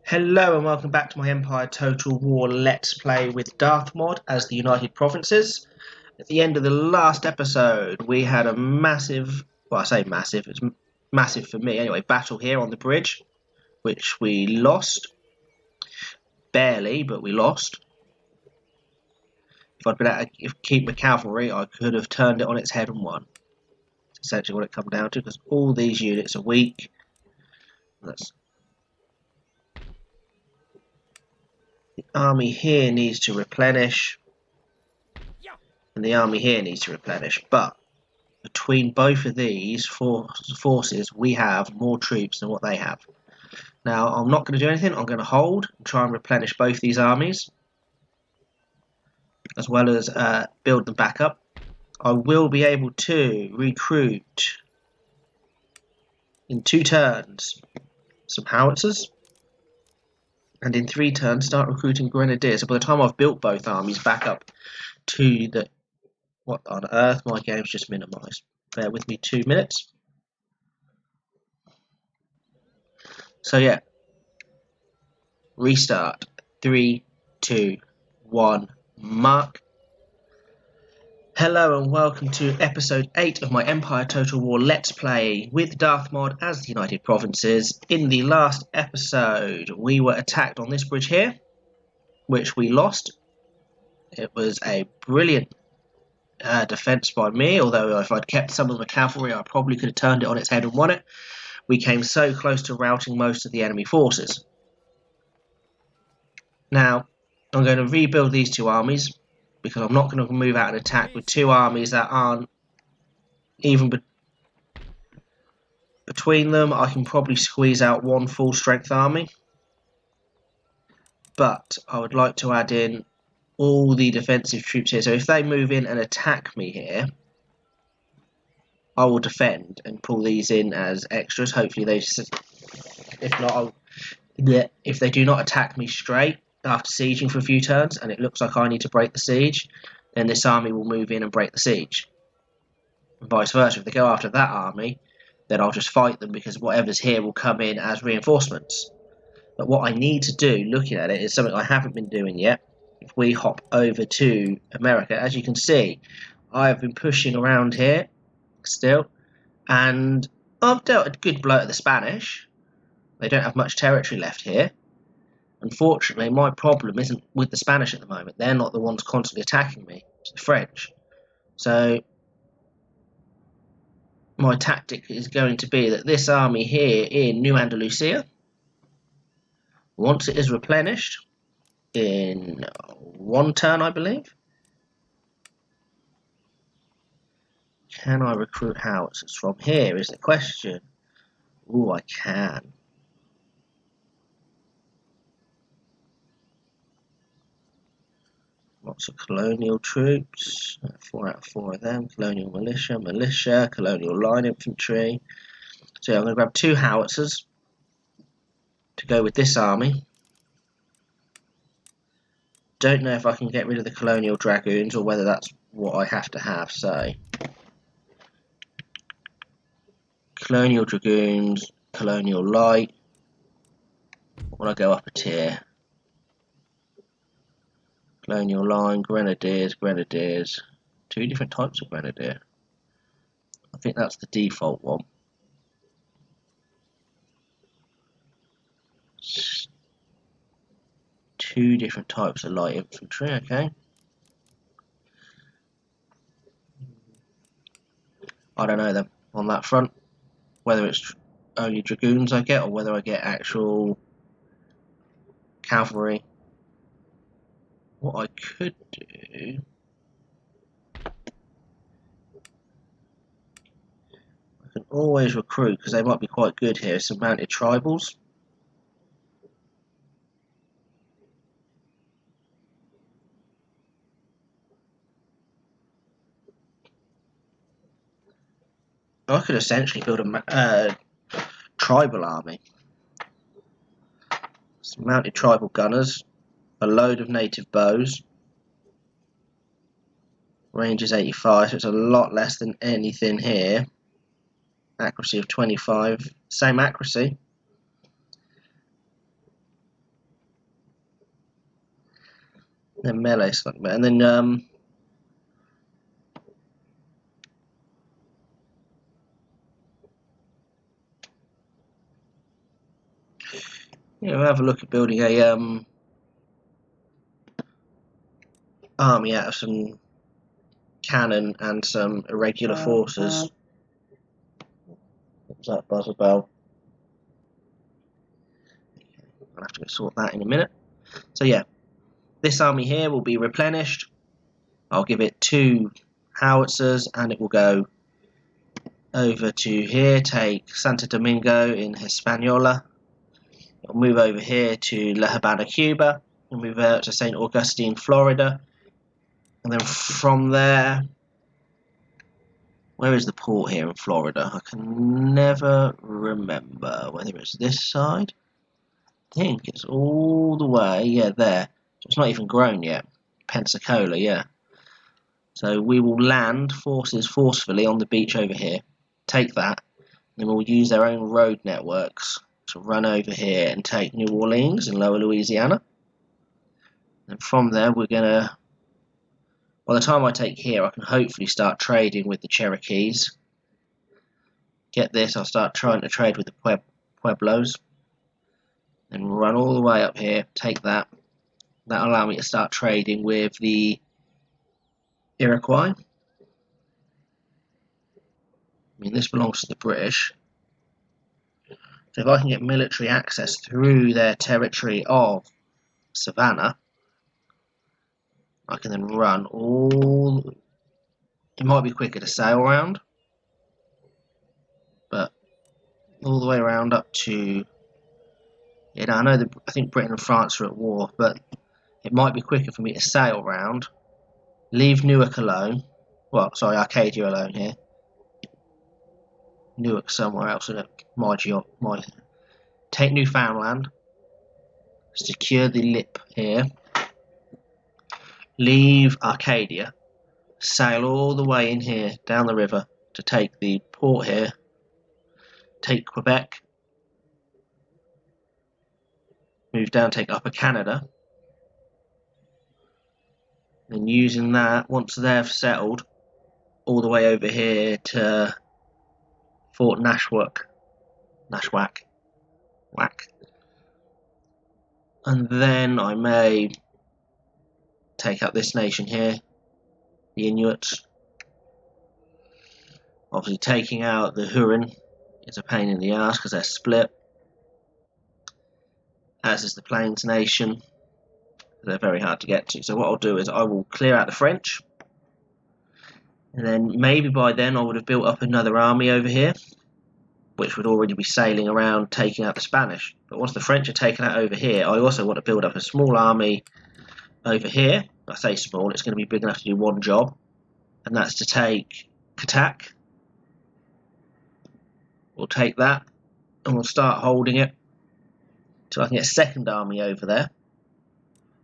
Hello and welcome back to my Empire Total War Let's Play with DarthMod as the United Provinces. At the end of the last episode we had a massive, well I say massive, it's massive for me anyway, battle here on the bridge, which we lost. Barely, but we lost. If I'd been able to keep my cavalry I could have turned it on its head and won. That's essentially what it comes down to, because all these units are weak. The army here needs to replenish, and the army here needs to replenish, but between both of these forces we have more troops than what they have. Now I'm not going to do anything, I'm going to hold and try and replenish both these armies as well as build them back up. I will be able to recruit in 2 turns some howitzers, and in 3 turns start recruiting grenadiers. So by the time I've built both armies back up to the... What on earth? My game's just minimised. Bear with me 2 minutes. So yeah. Restart. 3, 2, 1, mark. Hello and welcome to episode 8 of my Empire Total War Let's Play with DarthMod as the United Provinces. In the last episode we were attacked on this bridge here, which we lost. It was a brilliant defence by me, although if I'd kept some of the cavalry I probably could have turned it on its head and won it. We came so close to routing most of the enemy forces. Now I'm going to rebuild these 2 armies, because I'm not going to move out and attack with 2 armies that aren't even between them. I can probably squeeze out 1 full strength army, but I would like to add in all the defensive troops here. So if they move in and attack me here, I will defend and pull these in as extras. Hopefully they, if not, if they do not attack me straight after sieging for a few turns and it looks like I need to break the siege, then this army will move in and break the siege. And vice versa, if they go after that army, then I'll just fight them, because whatever's here will come in as reinforcements. But what I need to do, looking at it, is something I haven't been doing yet. If we hop over to America, as you can see, I have been pushing around here still, and I've dealt a good blow at the Spanish. They don't have much territory left here. Unfortunately, my problem isn't with the Spanish at the moment. They're not the ones constantly attacking me. It's the French. So my tactic is going to be that this army here in New Andalusia, once it is replenished in 1 turn, I believe. Can I recruit howitzers from here is the question. Ooh, I can. Lots of colonial troops, 4 out of 4 of them. Colonial militia, colonial line infantry. So I'm going to grab 2 howitzers to go with this army. Don't know if I can get rid of the colonial dragoons or whether that's what I have to have. So colonial dragoons, colonial light. When I go up a tier, colonial line, grenadiers. 2 different types of grenadier. I think that's the default one. Two different types of light infantry, okay. I don't know them on that front, whether it's only dragoons I get or whether I get actual cavalry. What I could do, I can always recruit, because they might be quite good here, some mounted tribals. I could essentially build a tribal army. Some mounted tribal gunners, a load of native bows. Range is 85, so it's a lot less than anything here. Accuracy of 25, same accuracy. then melee slightly better, and then we'll have a look at building a army out of some cannon and some irregular forces. What was that buzzer bell? I'll have to sort that in a minute. So yeah, this army here will be replenished. I'll give it 2 howitzers and it will go over to here, take Santo Domingo in Hispaniola. It'll move over here to La Habana, Cuba, and move out to St. Augustine, Florida. And then from there, where is the port here in Florida? I can never remember whether it's this side. I think it's all the way, yeah, there. So it's not even grown yet. Pensacola, yeah. So we will land forces forcefully on the beach over here, take that, and then we'll use their own road networks to run over here and take New Orleans in Lower Louisiana. And from there, we're going to, by the time I take here, I can hopefully start trading with the Cherokees. Get this, I'll start trying to trade with the Pueblos. And run all the way up here, take that. That'll allow me to start trading with the Iroquois. I mean, this belongs to the British. So if I can get military access through their territory of Savannah, I can then run all... It might be quicker to sail around, but all the way around up to... Yeah, I know I think Britain and France are at war, but it might be quicker for me to sail around, leave Newark alone. Well, sorry, Arcadia alone here. Newark somewhere else in my take Newfoundland, secure the lip here, leave Arcadia, sail all the way in here down the river to take the port here, take Quebec, move down, take Upper Canada, and using that, once they've settled, all the way over here to Fort Nashwack, and then I may take up this nation here, the Inuits. Obviously taking out the Huron is a pain in the ass because they're split, as is the Plains nation. They're very hard to get to. So what I'll do is I will clear out the French, and then maybe by then I would have built up another army over here, which would already be sailing around taking out the Spanish. But once the French are taken out over here, I also want to build up a small army over here. I say small, it's going to be big enough to do one job, and that's to take Katak. We'll take that and we'll start holding it till I can get a second army over there.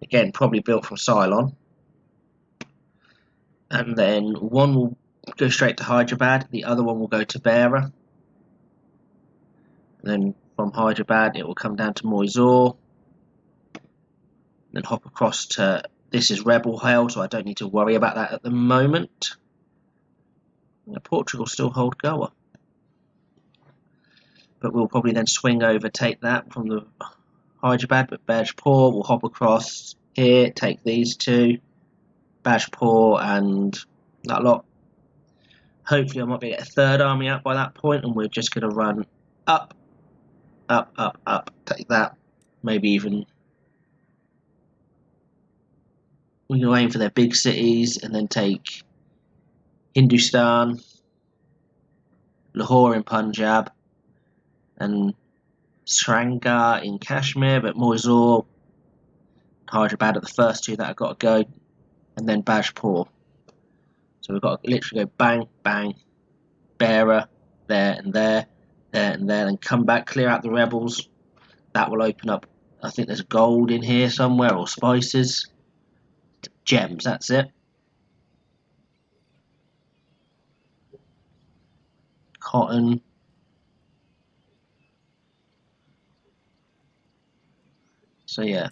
Again, probably built from Ceylon. And then one will go straight to Hyderabad, the other one will go to Beira. And then from Hyderabad it will come down to Mysore. Then hop across to, this is rebel held, so I don't need to worry about that at the moment. Portugal still hold Goa. But we'll probably then swing over, take that from the Hyderabad, but Bajpur will hop across here, take these two, Bajpur and that lot. Hopefully I might be able to get a third army out by that point, and we're just going to run up, up, up, up, take that, maybe even we can aim for their big cities and then take Hindustan, Lahore in Punjab, and Srinagar in Kashmir, but Mysore, Hyderabad are the first two that I've got to go, and then Bajpur. So we've got to literally go bang, bang, Bearer, there and there, there and there, and come back, clear out the rebels. That will open up, I think there's gold in here somewhere, or spices. Gems, that's it. Cotton. So yeah,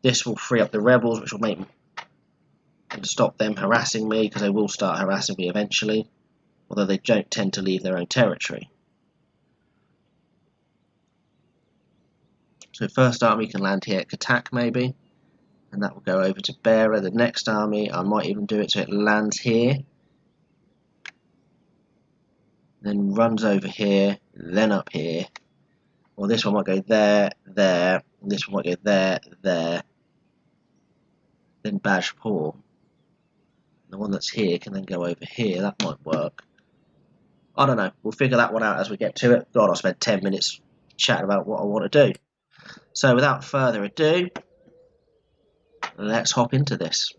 This will free up the rebels, which will make and stop them harassing me, because they will start harassing me eventually, although they don't tend to leave their own territory. So first army can land here at Katak maybe, and that will go over to Bearer. The next army, I might even do it so it lands here, then runs over here, then up here. Or this one might go there, there, this one might go there, there, then Bajpur. The one that's here can then go over here. That might work. I don't know. We'll figure that one out as we get to it. God, I'll spend 10 minutes chatting about what I want to do. So without further ado, let's hop into this.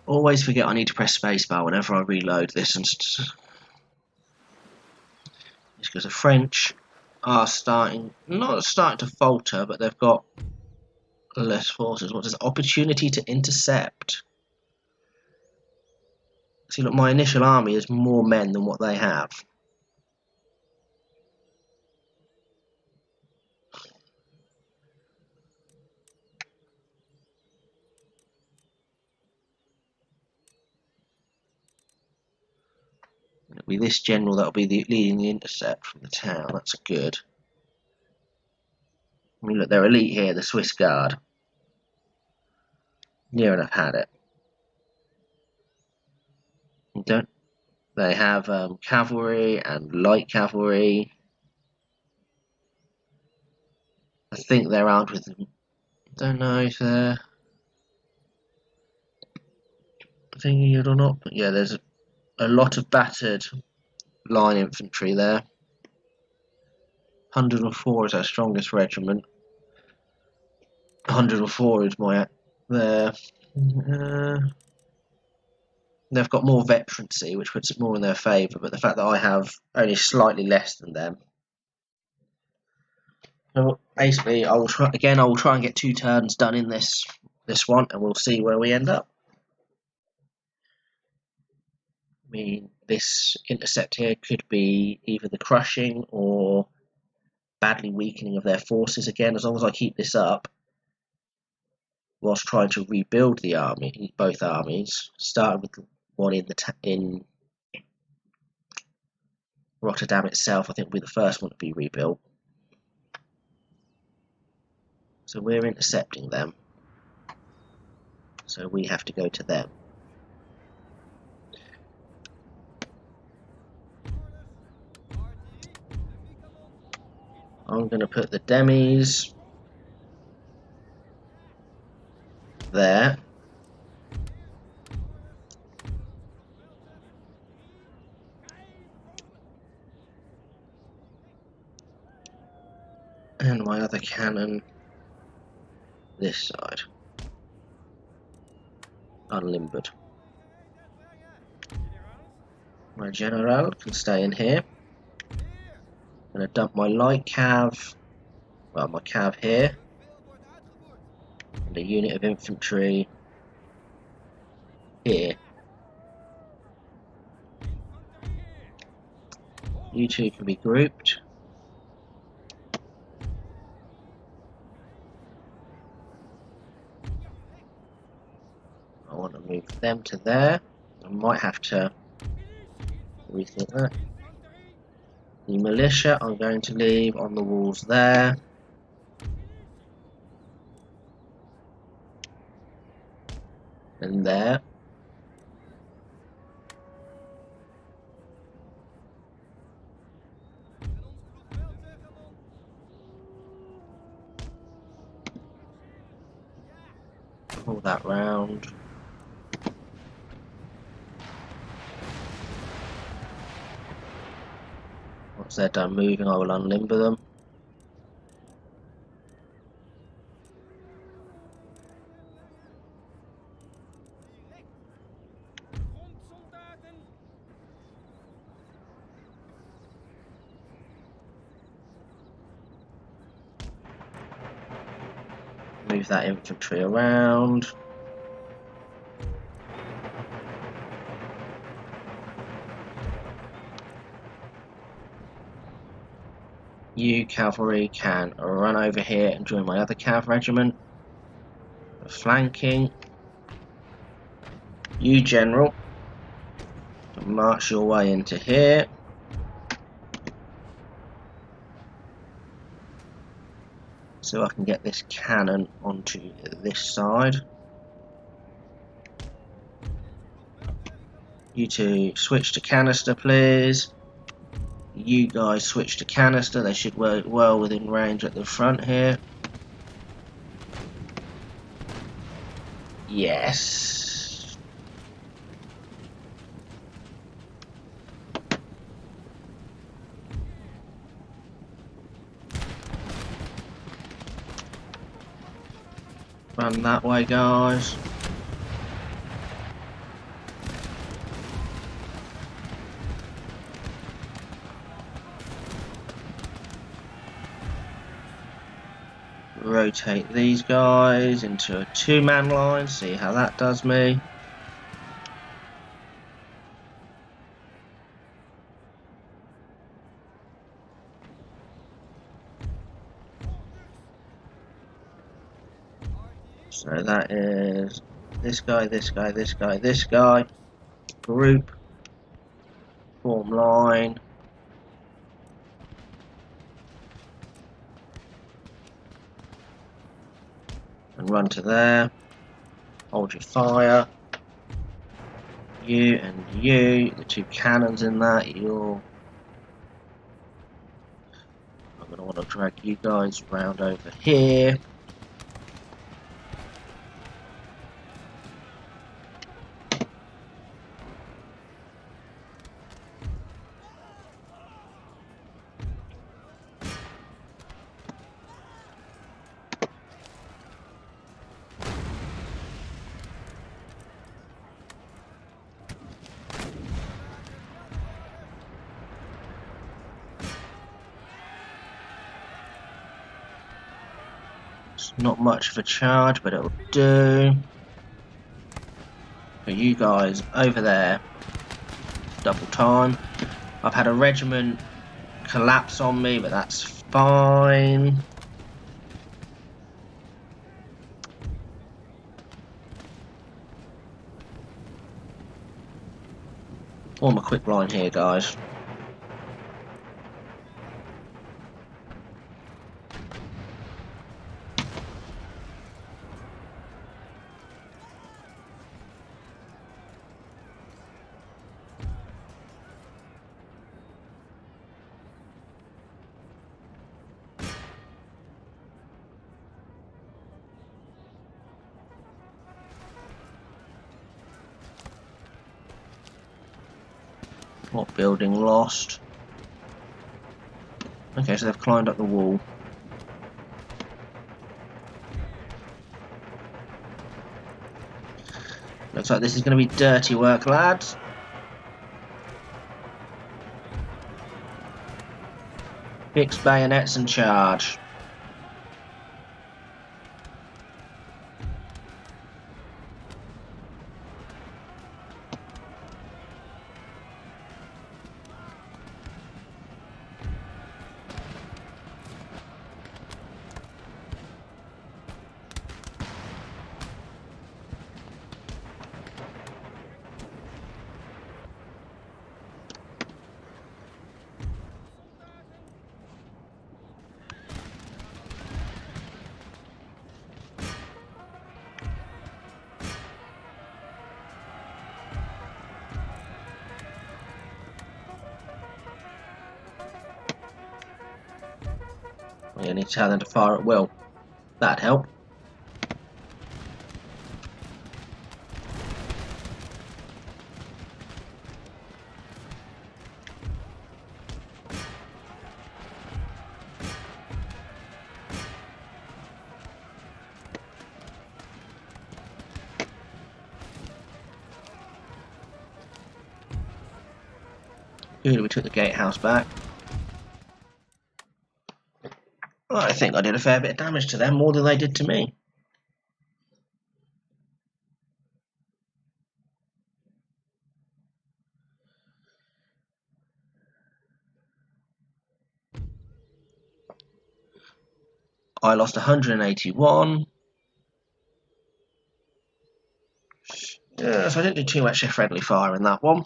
Always forget I need to press spacebar whenever I reload this, and it's because the French are not starting to falter, but they've got less forces. What is opportunity to intercept? See, look, my initial army is more men than what they have. It'll be this general that'll be leading the intercept from the town. That's good. I mean, look, they're elite here, the Swiss Guard. Near enough had it. They have cavalry and light cavalry. I think they're armed with. Don't know if they're thinking it or not, but yeah, there's a lot of battered line infantry there. 104 is our strongest regiment. 104 is my they've got more veterancy, which puts it more in their favour, but the fact that I have only slightly less than them. So basically, I will try and get 2 turns done in this one, and we'll see where we end up. I mean, this intercept here could be either the crushing or badly weakening of their forces again, as long as I keep this up whilst trying to rebuild the army, both armies, starting with the one in Rotterdam itself. I think will be the first one to be rebuilt. So we're intercepting them, so we have to go to them. I'm going to put the demis there. And my other cannon this side, unlimbered. My general can stay in here. I'm going to dump my light cav, well, my cav here, and a unit of infantry here. You two can be grouped. I want to move them to there. I might have to rethink that. The militia I'm going to leave on the walls there. And there. Pull that round. Once they're done moving, I will unlimber them. Move that infantry around. You cavalry can run over here and join my other cav regiment. Flanking. You general can march your way into here. So I can get this cannon onto this side. You two switch to canister, please. You guys switch to canister. They should work well within range at the front here. Yes. Run that way, guys. Rotate these guys into a two-man line. See how that does me. So that is this guy, this guy, this guy, this guy. Group. Form line. And run to there. Hold your fire. You and you. The two cannons in that. I'm going to want to drag you guys round over here. Not much of a charge, but it'll do. But you guys over there, double time. I've had a regiment collapse on me, but that's fine. Form a quick line here, guys. What building lost? Okay, so they've climbed up the wall. Looks like this is going to be dirty work, lads. Fix bayonets and charge. You need to tell them to fire at will. That'd help. Good, we took the gatehouse back. Well, I think I did a fair bit of damage to them, more than they did to me. I lost 181. Yeah, so I didn't do too much friendly fire in that one.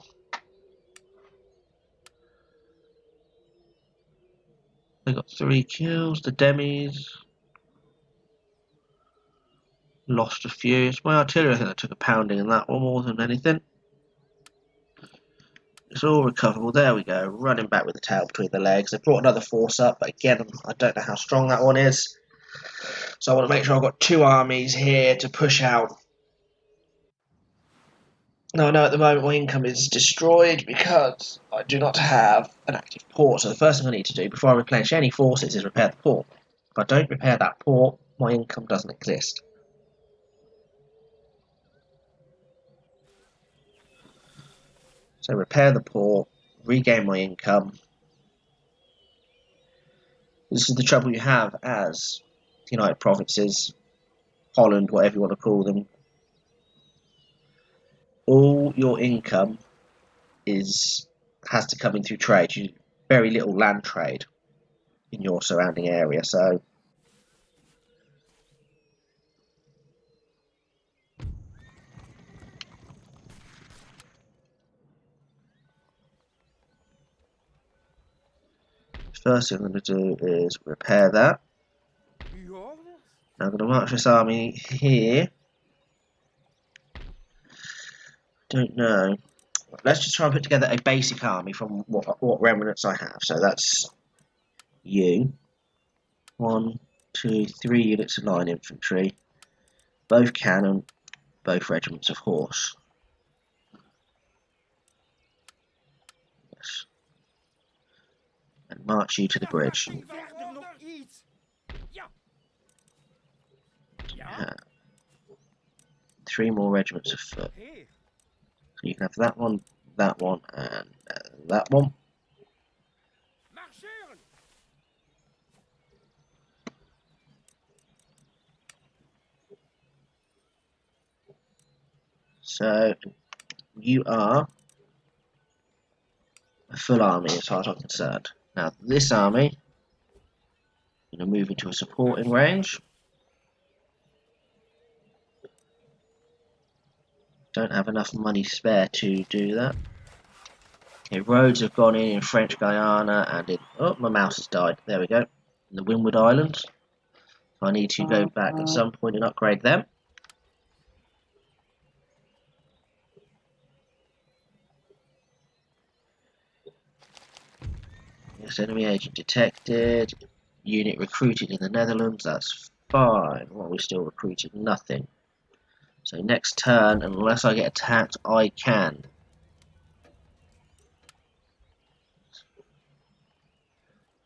They got 3 kills. The demis lost a few. It's my artillery, I think I took a pounding in that one more than anything. It's all recoverable. There we go. Running back with the tail between the legs. They brought another force up, but again, I don't know how strong that one is. So I want to make sure I've got 2 armies here to push out. Now I know at the moment my income is destroyed because I do not have an active port. So the first thing I need to do before I replenish any forces is repair the port. If I don't repair that port, my income doesn't exist. So repair the port, regain my income. This is the trouble you have as United Provinces, Holland, whatever you want to call them. All your income has to come in through trade. You very little land trade in your surrounding area, so first thing I'm going to do is repair that. Now I'm going to march this army here. Don't know. Let's just try and put together a basic army from what remnants I have. So that's you. 1, 2, 3 units of line infantry, both cannon, both regiments of horse. Yes. And march you to the bridge. Yeah. 3 more regiments of foot. So you can have that one, and that one. So you are a full army as far as I'm concerned. Now this army, I'm going to move into a supporting range. Don't have enough money spare to do that. Okay, roads have gone in French Guiana and in... Oh, my mouse has died. There we go. In the Windward Islands. So I need to go back at some point and upgrade them. Yes, enemy agent detected. Unit recruited in the Netherlands. That's fine. What are we still recruiting? Nothing. So next turn, unless I get attacked, I can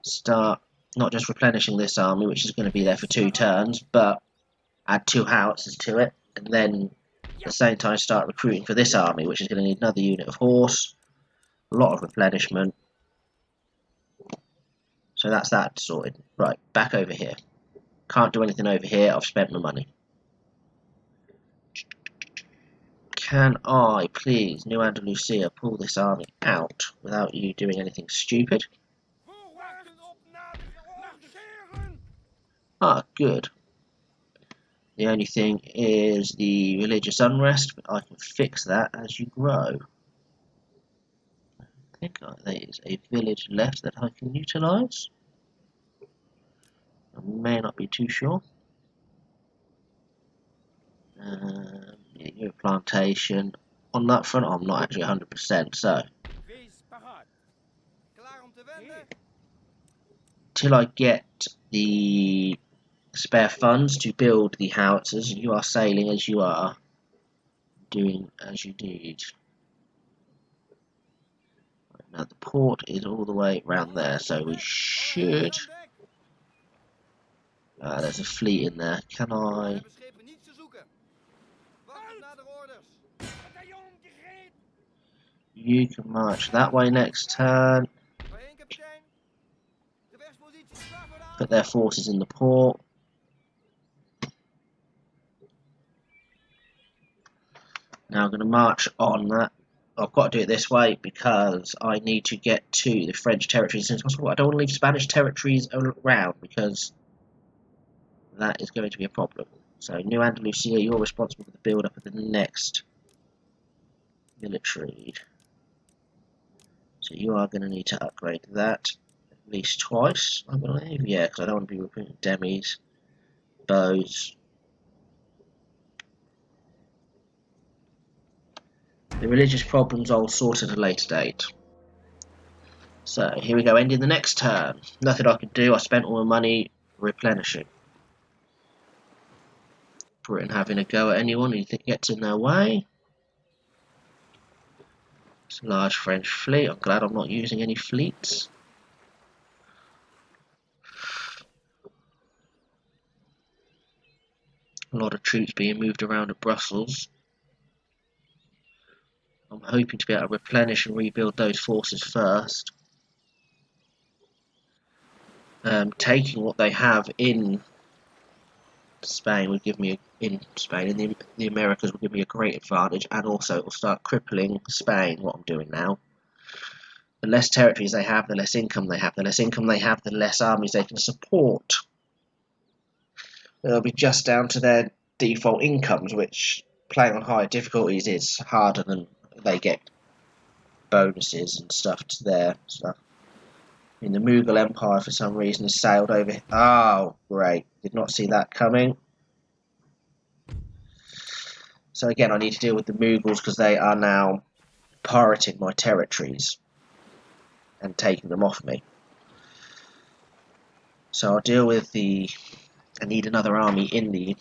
start not just replenishing this army, which is going to be there for 2 turns, but add 2 howitzers to it, and then at the same time start recruiting for this army, which is going to need another unit of horse, a lot of replenishment. So that's that sorted. Right, back over here. Can't do anything over here, I've spent my money. Can I, please, New Andalusia, pull this army out without you doing anything stupid? Ah, good. The only thing is the religious unrest, but I can fix that as you grow. I think there is a village left that I can utilise. I may not be too sure. Your plantation. On that front, I'm not actually 100%, so till I get the spare funds to build the howitzers, you are sailing as you are, doing as you did. Now the port is all the way around there, so we should... there's a fleet in there. Can I... You can march that way next turn. Put their forces in the port. Now I'm going to march on that. I've got to do it this way because I need to get to the French territories as soon as possible. I don't want to leave Spanish territories around because that is going to be a problem. So, New Andalusia, you're responsible for the build-up of the next military. So you are going to need to upgrade that at least twice, I believe. Yeah, because I don't want to be recruiting demis, bows. The religious problems I'll sort at a later date. So here we go, ending the next turn. Nothing I could do, I spent all my money replenishing. Britain having a go at anyone who gets in their way. It's a large French fleet, I'm glad I'm not using any fleets. A lot of troops being moved around at Brussels. I'm hoping to be able to replenish and rebuild those forces first. Taking what they have in Spain would give me in the Americas would give me a great advantage, and also it will start crippling Spain. What I'm doing now. The less territories they have, the less income they have. The less income they have, the less armies they can support. It'll be just down to their default incomes, which playing on higher difficulties is harder than they get bonuses and stuff to their stuff. I mean, the Mughal Empire for some reason has sailed over. Oh, great. Did not see that coming. So again, I need to deal with the Mughals because they are now pirating my territories and taking them off me. So I'll deal with the... I need another army in the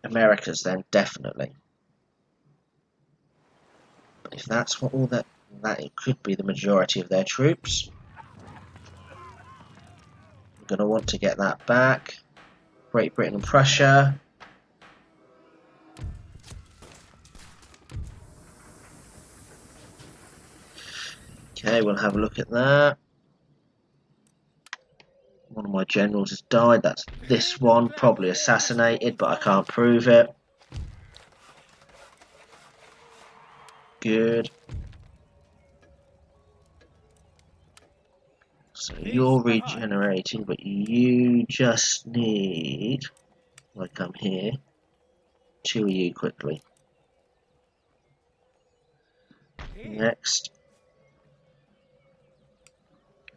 Americas then, definitely. But if that's what all that it could be the majority of their troops. I'm going to want to get that back. Great Britain and Prussia. Okay, we'll have a look at that. One of my generals has died. That's this one, probably assassinated, but I can't prove it. Good. So you're regenerating, but you just need, if I come here, 2 of you quickly. Next.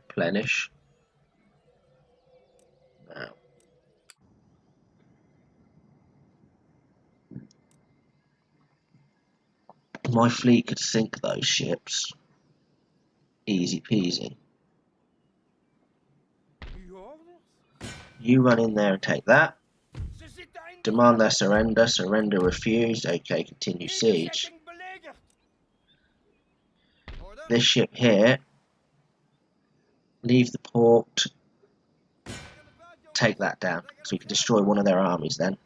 Replenish. Now. My fleet could sink those ships. Easy peasy. You run in there and take that. Demand their surrender. Surrender refused. Okay, continue siege. This ship here, leave the port. Take that down, so we can destroy one of their armies then.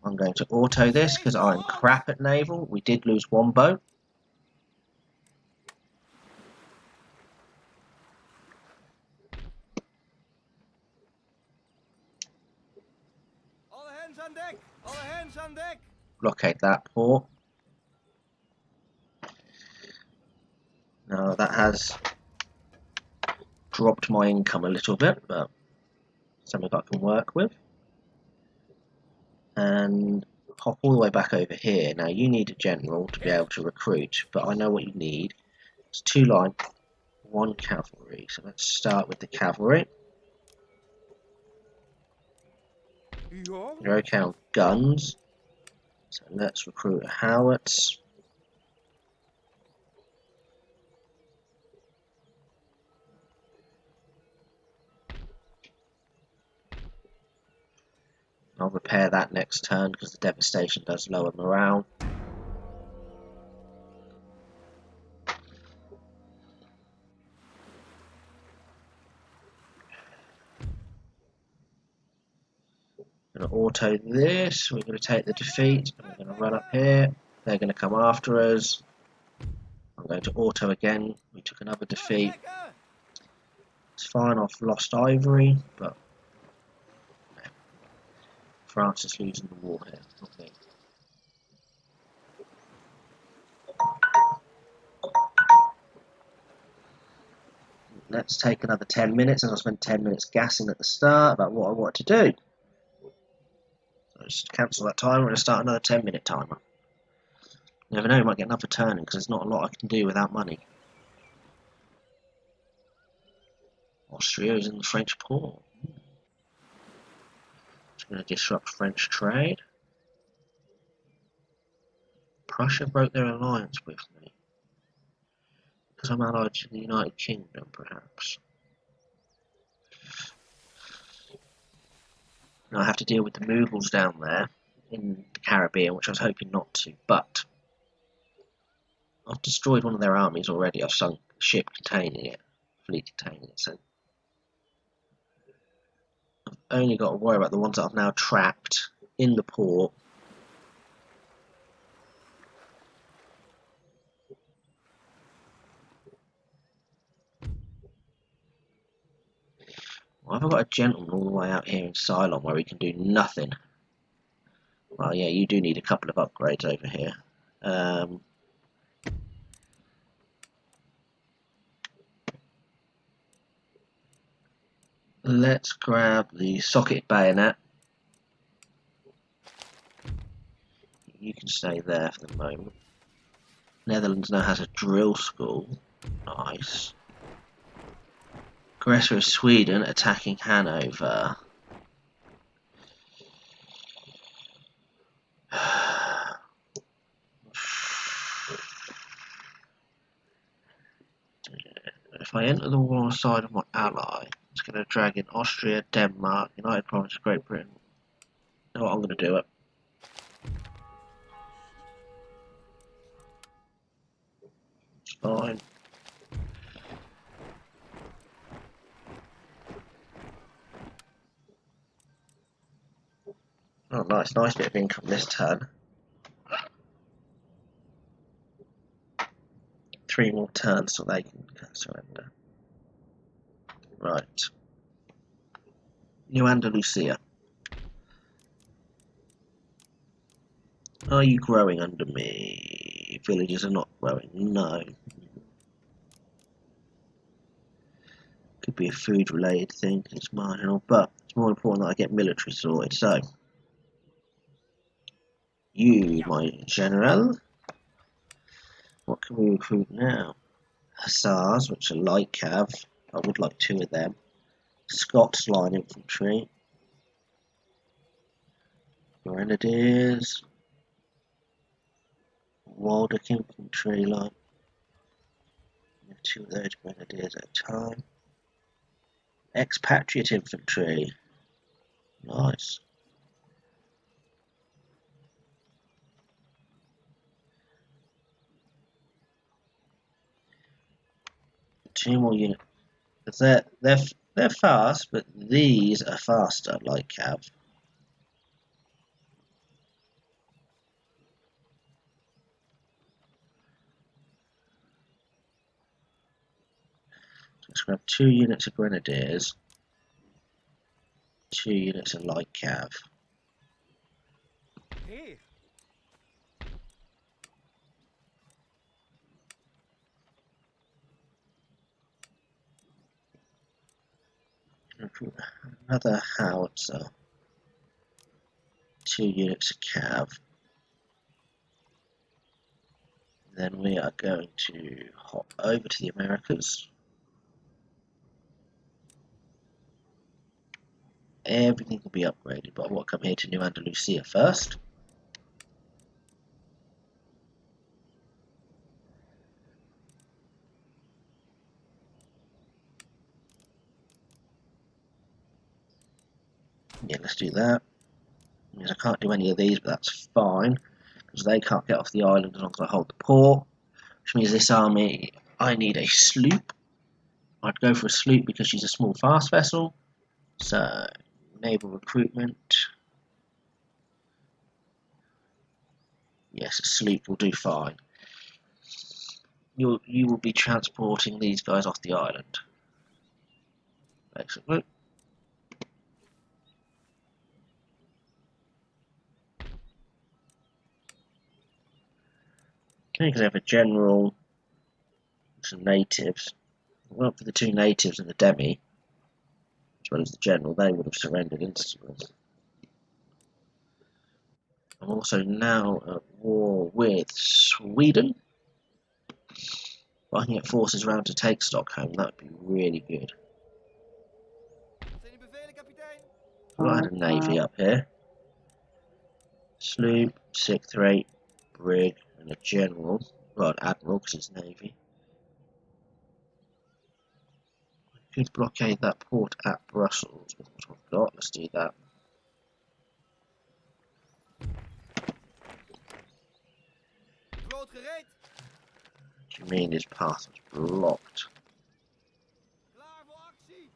I'm going to auto this because I'm crap at naval. We did lose one boat. All hands on deck! All hands on deck! Blockade that port. Now that has dropped my income a little bit, but something I can work with. And hop all the way back over here. Now you need a general to be able to recruit, but I know what you need. It's 2 line, 1 cavalry. So let's start with the cavalry. You're okay on guns. So let's recruit a howitz. I'll repair that next turn because the devastation does lower morale. I'm going to auto this. We're going to take the defeat. We're going to run up here. They're going to come after us. I'm going to auto again. We took another defeat. It's fine. I've lost Ivory, but France is losing the war here, not me. let's take another 10 minutes, and I'll spend 10 minutes gassing at the start about what I want to do. So just cancel that timer and start another 10-minute timer. You never know, you might get another turning because there's not a lot I can do without money. Austria is in the French port. It's going to disrupt French trade. Prussia broke their alliance with me. Because I'm allied to the United Kingdom, perhaps. Now I have to deal with the Mughals down there in the Caribbean, which I was hoping not to, but I've destroyed one of their armies already. I've sunk a ship containing it, fleet containing it, so I've only got to worry about the ones that I've now trapped in the port. Why have I got a gentleman all the way out here in Ceylon where he can do nothing? Well, yeah, you do need a couple of upgrades over here. Let's grab the socket bayonet. You can stay there for the moment. Netherlands now has a drill school. Nice. Aggressor is Sweden attacking Hanover. If I enter the war on the side of my ally, it's going to drag in Austria, Denmark, United Provinces, Great Britain. You know what, I'm going to do it. It's fine. Oh, nice bit of income this turn. 3 more turns so they can surrender. Right. New Andalusia. Are you growing under me? Villages are not growing. No. Could be a food related thing, it's marginal, but it's more important that I get military sorted. So, you, my general, what can we recruit now? Hussars, which are light cav. I would like 2 of them. Scots line infantry. Grenadiers. Waldeck infantry line. 2 of those grenadiers at a time. Expatriate infantry. Nice. Two more units. They're fast, but these are faster, like cav. Let's grab 2 units of grenadiers, 2 units of light cav. Hey. Another howitzer, 2 units of cav. Then we are going to hop over to the Americas. Everything will be upgraded, but I want to come here to New Andalusia first. Yeah, let's do that. Means I can't do any of these, but that's fine, because they can't get off the island as long as I hold the port. Which means this army, I need a sloop. I'd go for a sloop because she's a small fast vessel. So, naval recruitment. Yes, a sloop will do fine. You will be transporting these guys off the island. Excellent. Okay, because I have a general, some natives. Well, for the two natives and the demi, as well as the general, they would have surrendered instantly. I'm also now at war with Sweden. If I can get forces around to take Stockholm, that would be really good. Zijn die bevelen, kapitein? Well, I had a navy up here. Sloop, 6th-rate, brig, and a general. Well, an admiral, because it's navy. I could blockade that port at Brussels with what I've got. Let's do that. Vloot gereed. What do you mean his path was blocked? Klaar voor actie.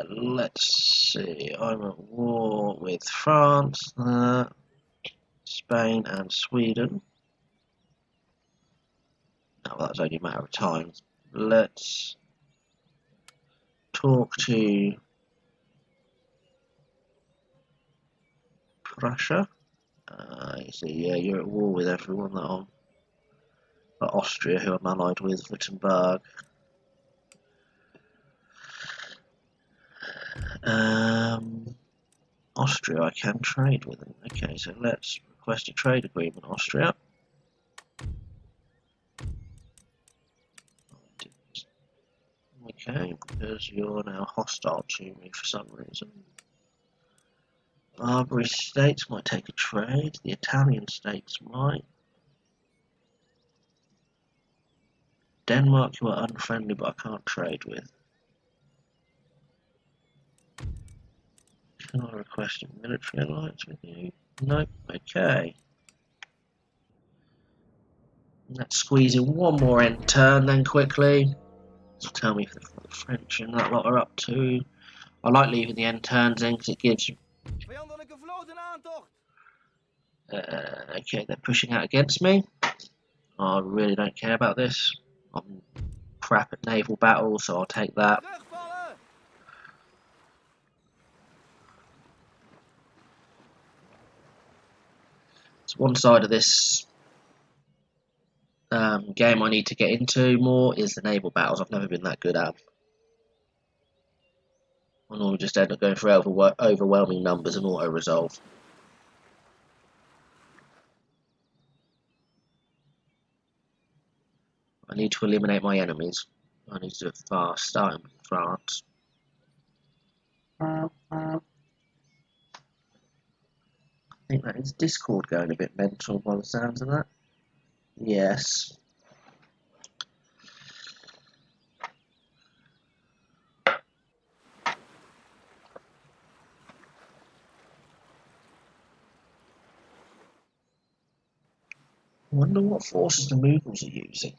Let's see. I'm at war with France, Spain, and Sweden. Oh, well, that's only a matter of time. Let's talk to Prussia. You see, yeah, you're at war with everyone that I'm. But Austria, who I'm allied with, Württemberg. Austria, I can trade with them. Okay, so let's request a trade agreement, Austria. Okay, because you're now hostile to me for some reason. Barbary states might take a trade. The Italian states might. Denmark, you are unfriendly, but I can't trade with. Can I request a military alliance with you? Nope. Okay. Let's squeeze in one more end turn then quickly. So tell me if the French and that lot are up to. I like leaving the end turns in because it gives. Vijandelijke vloot in aantocht. Okay, they're pushing out against me. I really don't care about this. I'm crap at naval battles, so I'll take that. Terugvallen. So one side of this game I need to get into more is the naval battles. I've never been that good at them. I normally just end up going for overwhelming numbers and auto-resolve. I need to eliminate my enemies. I need to do it fast, starting with France. I think that is Discord going a bit mental by the sounds of that. Yes. I wonder what forces the Mughals are using.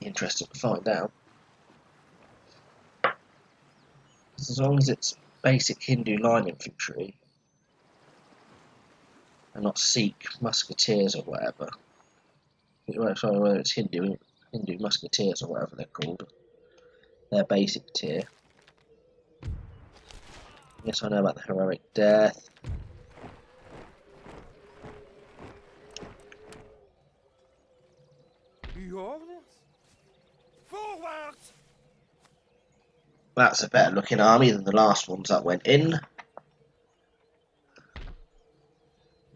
Interesting to find out. As long as it's basic Hindu line infantry and not Sikh musketeers or whatever. Sorry, whether it's Hindu musketeers or whatever they're called. They're basic tier. Yes, I know about the heroic death. Uw orders? Voorwaarts! That's a better looking army than the last ones that went in.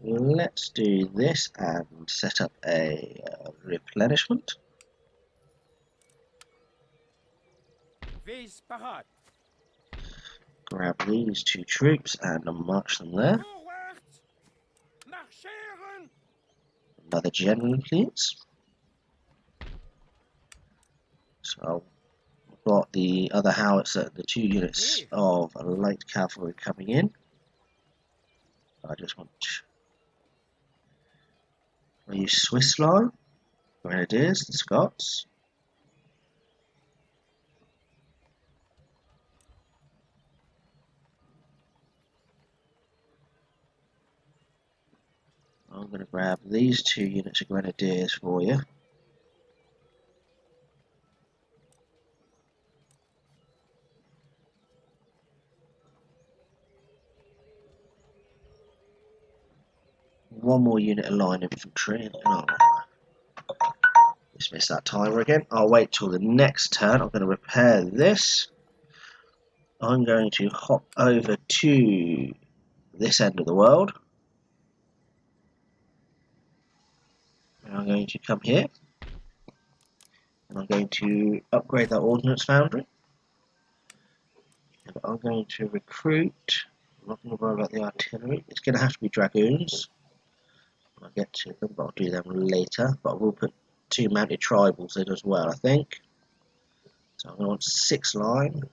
Let's do this and set up a replenishment. Wees paraat. Grab these two troops and march them there. Voorwaarts! Marcheren! Another general, please. So I've got the other howitzer, the 2 units of light cavalry coming in. I just want to use Swiss line, Grenadiers, the Scots. I'm going to grab these 2 units of Grenadiers for you. one more unit of line infantry. Oh, dismiss that timer again. I'll wait till the next turn. I'm going to repair this. I'm going to hop over to this end of the world. And I'm going to come here. And I'm going to upgrade that ordnance foundry. And I'm going to recruit. I'm not going to worry about the artillery. It's going to have to be dragoons. I'll get to them, but I'll do them later. But I will put 2 mounted tribals in as well, I think. So I'm going to want 6 line.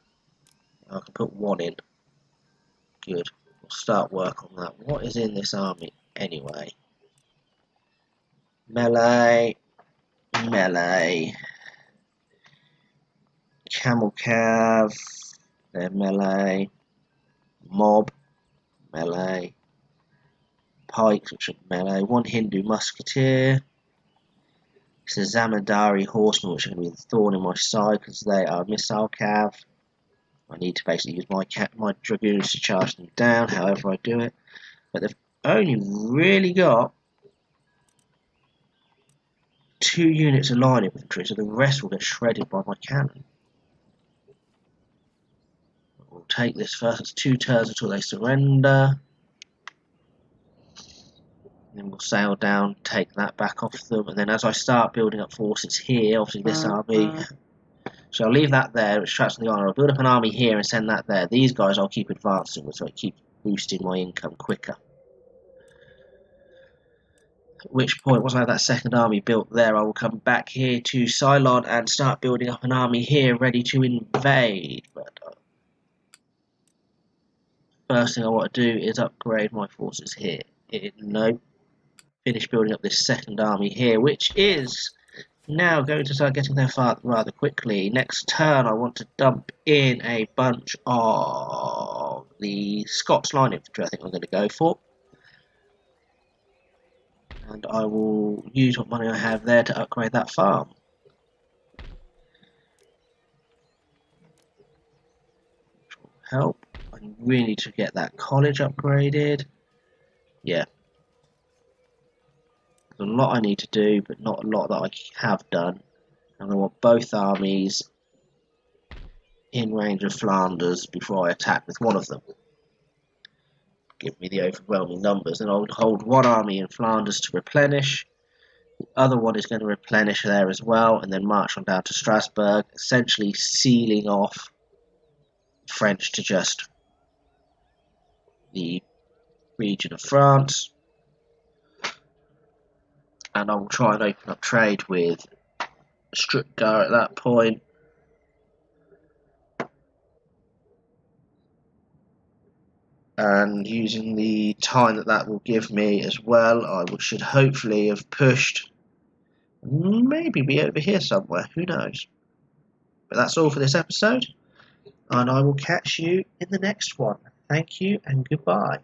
I can put 1 in. Good. We'll start work on that. What is in this army anyway? Melee. Melee. Camel cav. They're melee. Mob. Melee. Pikes, which are melee. 1 Hindu musketeer. It's a Zamindari horseman, which are going to be the thorn in my side because they are missile cav. I need to basically use my dragoons to charge them down, however I do it. But they've only really got 2 units of line infantry, so the rest will get shredded by my cannon. We'll take this first. It's 2 turns until they surrender. Then we'll sail down, take that back off them, and then as I start building up forces here, obviously this army, so I'll leave that there, which tracks on the island. I'll build up an army here and send that there. These guys I'll keep advancing with, so it keeps boosting my income quicker. At which point, once I have that second army built there, I will come back here to Ceylon and start building up an army here ready to invade. But first thing I want to do is upgrade my forces here. No. Finish building up this second army here, which is now going to start getting there rather quickly. Next turn I want to dump in a bunch of the Scots line infantry. I think I'm going to go for, and I will use what money I have there to upgrade that farm. Which will help. I really need to get that college upgraded. Yeah. There's a lot I need to do, but not a lot that I have done. And I want both armies in range of Flanders before I attack with one of them. Give me the overwhelming numbers, and I would hold 1 army in Flanders to replenish. The other one is going to replenish there as well, and then march on down to Strasbourg, essentially sealing off French to just the region of France. And I will try and open up trade with Stuttgart at that point. And using the time that will give me as well, I should hopefully have pushed, maybe be over here somewhere, who knows. But that's all for this episode, and I will catch you in the next one. Thank you and goodbye.